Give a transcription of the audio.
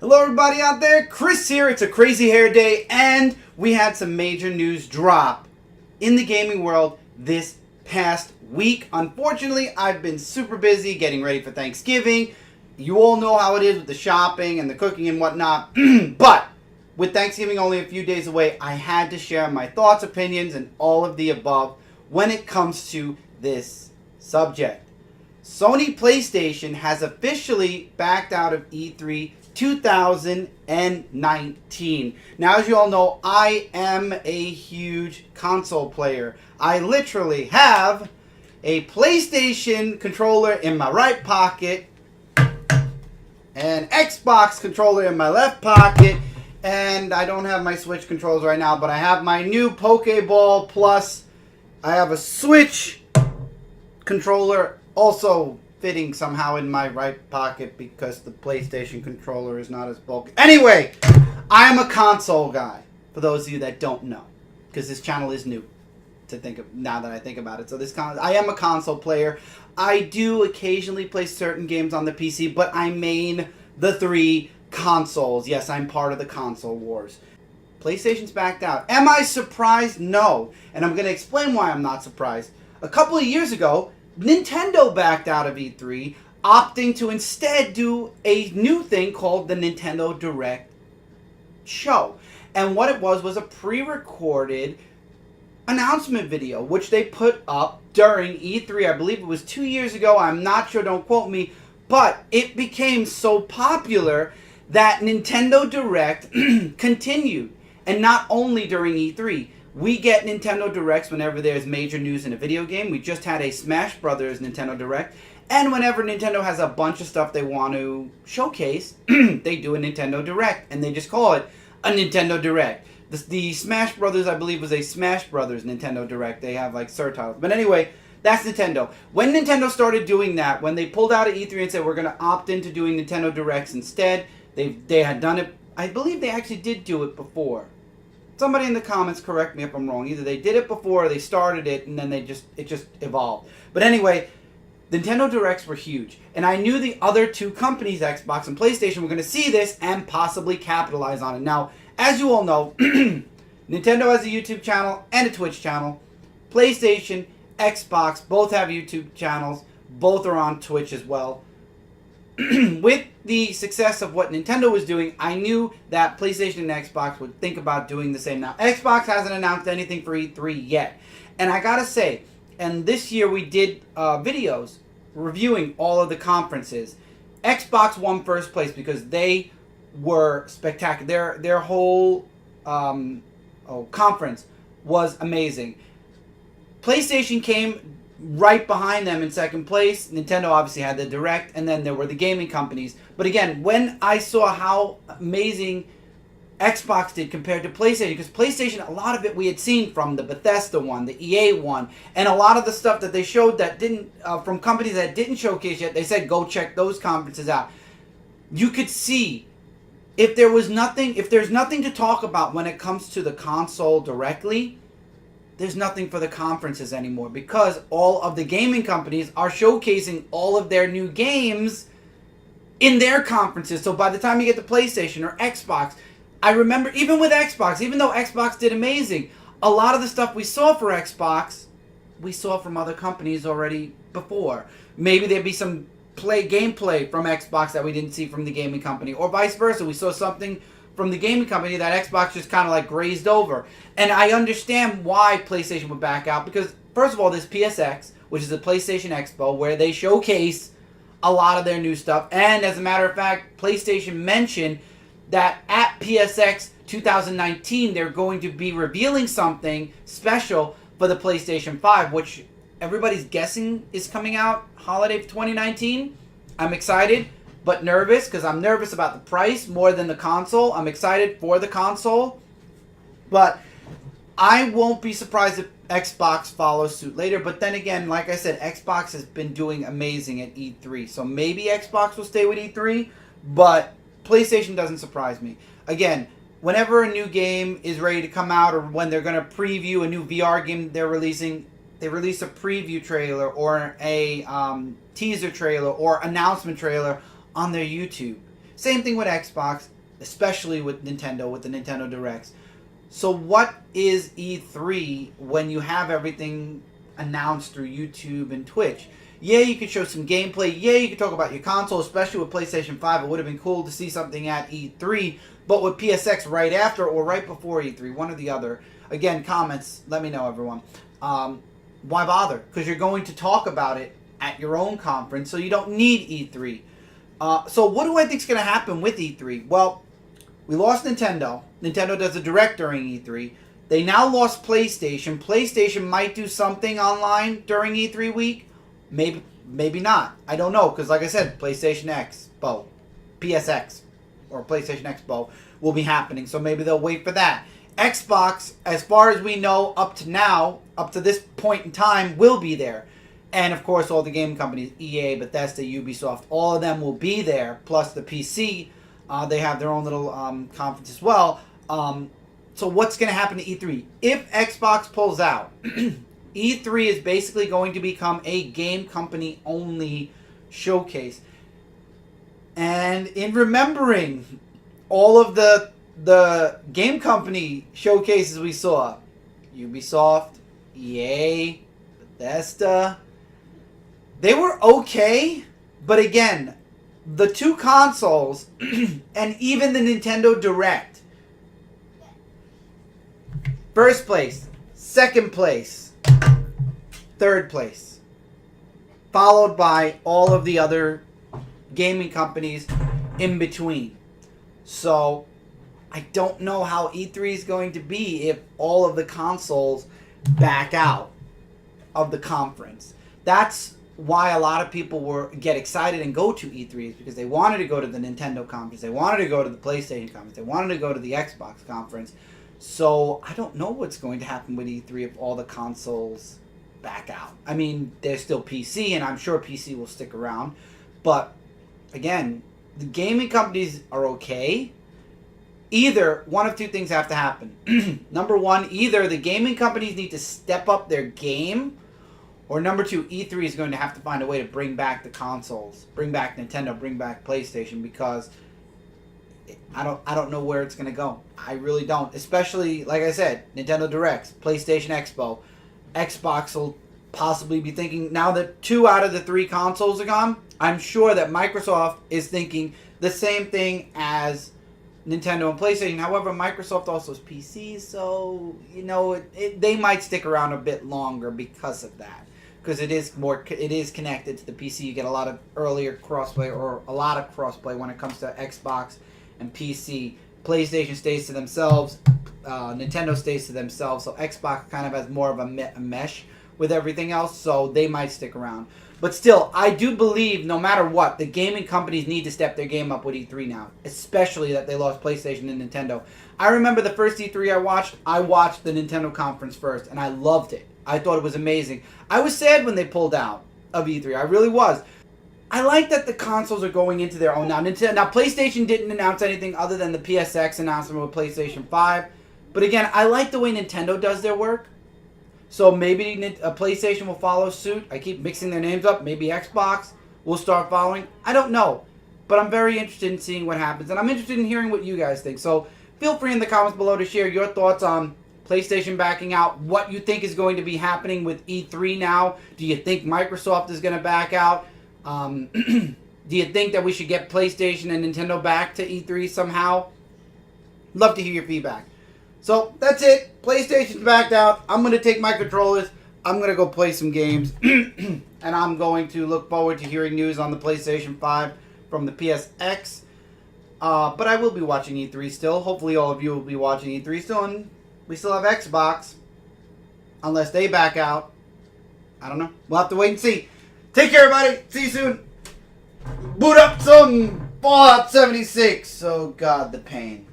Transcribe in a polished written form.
Hello everybody out there, Chris here. It's a crazy hair day and we had some major news drop in the gaming world this past week. Unfortunately, I've been super busy getting ready for Thanksgiving. You all know how it is with the shopping and the cooking and whatnot. But with Thanksgiving only a few days away, I had to share my thoughts, opinions, and all of the above when it comes to this subject. Sony PlayStation has officially backed out of E3 2019. Now, as you all know, I am a huge console player. I literally have a PlayStation controller in my right pocket, an Xbox controller in my left pocket, and I don't have my Switch controls right now, but I have my new Pokeball Plus. I have a Switch controller also fitting somehow in my right pocket because the PlayStation controller is not as bulky. Anyway, I am a console guy, for those of you that don't know, because this channel is new to think of now that I think about it. So I am a console player. I do occasionally play certain games on the PC, but I main the three consoles. Yes, I'm part of the console wars. PlayStation's backed out. Am I surprised? No. And I'm going to explain why I'm not surprised. A couple of years ago, Nintendo backed out of E3, opting to instead do a new thing called the Nintendo Direct show. And what it was a pre-recorded announcement video, which they put up during E3. I believe it was 2 years ago. I'm not sure, don't quote me. But it became so popular that Nintendo Direct continued. And not only during E3. We get Nintendo Directs whenever there's major news in a video game. We just had a Smash Brothers Nintendo Direct. And whenever Nintendo has a bunch of stuff they want to showcase, they do a Nintendo Direct. And they just call it a Nintendo Direct. The Smash Brothers, I believe, was a Smash Brothers Nintendo Direct. They have like subtitles. But anyway, that's Nintendo. When Nintendo started doing that, when they pulled out of E3 and said we're going to opt into doing Nintendo Directs instead, they had done it. I believe they actually did do it before. Somebody in the comments correct me if I'm wrong. Either they did it before or they started it and then it just evolved. But anyway, Nintendo Directs were huge. And I knew the other two companies, Xbox and PlayStation, were going to see this and possibly capitalize on it. Now, as you all know, Nintendo has a YouTube channel and a Twitch channel. PlayStation, Xbox, both have YouTube channels. Both are on Twitch as well. With the success of what Nintendo was doing, I knew that PlayStation and Xbox would think about doing the same. Now, Xbox hasn't announced anything for E3 yet. And I gotta say, and this year we did videos reviewing all of the conferences. Xbox won first place because they were spectacular. Their whole conference was amazing. PlayStation came right behind them in second place. Nintendo obviously had the Direct, and then there were the gaming companies. But again, when I saw how amazing Xbox did compared to PlayStation, because PlayStation, a lot of it we had seen from the Bethesda one, the EA one, and a lot of the stuff that they showed that didn't, from companies that didn't showcase yet, they said go check those conferences out. You could see if there's nothing to talk about when it comes to the console directly, there's nothing for the conferences anymore because all of the gaming companies are showcasing all of their new games in their conferences. So by the time you get to PlayStation or Xbox, I remember even with Xbox, even though Xbox did amazing, a lot of the stuff we saw for Xbox, we saw from other companies already before. Maybe there'd be some gameplay from Xbox that we didn't see from the gaming company, or vice versa. We saw something from the gaming company that Xbox just kind of like grazed over. And I understand why PlayStation would back out because, first of all, there's PSX, which is the PlayStation Expo, where they showcase a lot of their new stuff. And as a matter of fact, PlayStation mentioned that at PSX 2019, they're going to be revealing something special for the PlayStation 5, which everybody's guessing is coming out holiday of 2019. I'm excited, but nervous because I'm nervous about the price more than the console. I'm excited for the console, but I won't be surprised if Xbox follows suit later. But then again, like I said, Xbox has been doing amazing at E3. So maybe Xbox will stay with E3, but PlayStation doesn't surprise me. Again, whenever a new game is ready to come out or when they're going to preview a new VR game they're releasing, they release a preview trailer or a teaser trailer or announcement trailer on their YouTube. Same thing with Xbox, especially with Nintendo, with the Nintendo Directs. So what is E3 when you have everything announced through YouTube and Twitch? Yeah, you could show some gameplay. Yeah, you could talk about your console, especially with PlayStation 5. It would have been cool to see something at E3, but with PSX right after or right before E3, one or the other. Again, comments, let me know, everyone. Why bother? Because you're going to talk about it at your own conference, so you don't need E3. So what do I think is going to happen with E3? Well, we lost Nintendo. Nintendo does a direct during E3. They now lost PlayStation. PlayStation might do something online during E3 week. Maybe not. I don't know, because like I said, PlayStation Expo, PSX, or PlayStation Expo will be happening, so maybe they'll wait for that. Xbox, as far as we know, up to now, up to this point in time, will be there. And, of course, all the game companies, EA, Bethesda, Ubisoft, all of them will be there, plus the PC. They have their own little conference as well. So what's going to happen to E3? If Xbox pulls out, E3 is basically going to become a game company only showcase. And in remembering all of the game company showcases we saw, Ubisoft, EA, Bethesda, they were okay, but again, the two consoles and even the Nintendo Direct, first place, second place, third place, followed by all of the other gaming companies in between. So I don't know how E3 is going to be if all of the consoles back out of the conference. That's why a lot of people get excited and go to E3, is because they wanted to go to the Nintendo conference, they wanted to go to the PlayStation conference, they wanted to go to the Xbox conference. So I don't know what's going to happen with E3 if all the consoles back out. I mean, there's still PC, and I'm sure PC will stick around. But again, the gaming companies are okay. Either one of two things have to happen. Number one, either the gaming companies need to step up their game, or number two, E3 is going to have to find a way to bring back the consoles, bring back Nintendo, bring back PlayStation, because I don't know where it's going to go. I really don't. Especially, like I said, Nintendo Directs, PlayStation Expo. Xbox will possibly be thinking, now that 2 out of the 3 consoles are gone, I'm sure that Microsoft is thinking the same thing as Nintendo and PlayStation. However, Microsoft also has PCs, so, you know, they might stick around a bit longer because of that. Because it is connected to the PC. You get a lot of earlier crossplay, or a lot of crossplay when it comes to Xbox and PC. PlayStation stays to themselves. Nintendo stays to themselves. So Xbox kind of has more of a mesh with everything else. So they might stick around. But still, I do believe no matter what, the gaming companies need to step their game up with E3 now. Especially that they lost PlayStation and Nintendo. I remember the first E3 I watched the Nintendo conference first, and I loved it. I thought it was amazing. I was sad when they pulled out of E3. I really was. I like that the consoles are going into their own now. Now, PlayStation didn't announce anything other than the PSX announcement with PlayStation 5. But again, I like the way Nintendo does their work. So maybe PlayStation will follow suit. I keep mixing their names up. Maybe Xbox will start following. I don't know. But I'm very interested in seeing what happens. And I'm interested in hearing what you guys think. So feel free in the comments below to share your thoughts on PlayStation backing out, what you think is going to be happening with E3 now. Do you think Microsoft is going to back out? Do you think that we should get PlayStation and Nintendo back to E3 somehow? Love to hear your feedback. So that's it. PlayStation's backed out. I'm going to take my controllers. I'm going to go play some games. And I'm going to look forward to hearing news on the PlayStation 5 from the PSX. But I will be watching E3 still. Hopefully all of you will be watching E3 still. And we still have Xbox. Unless they back out. I don't know. We'll have to wait and see. Take care, everybody. See you soon. Boot up some Fallout 76. Oh, God, the pain.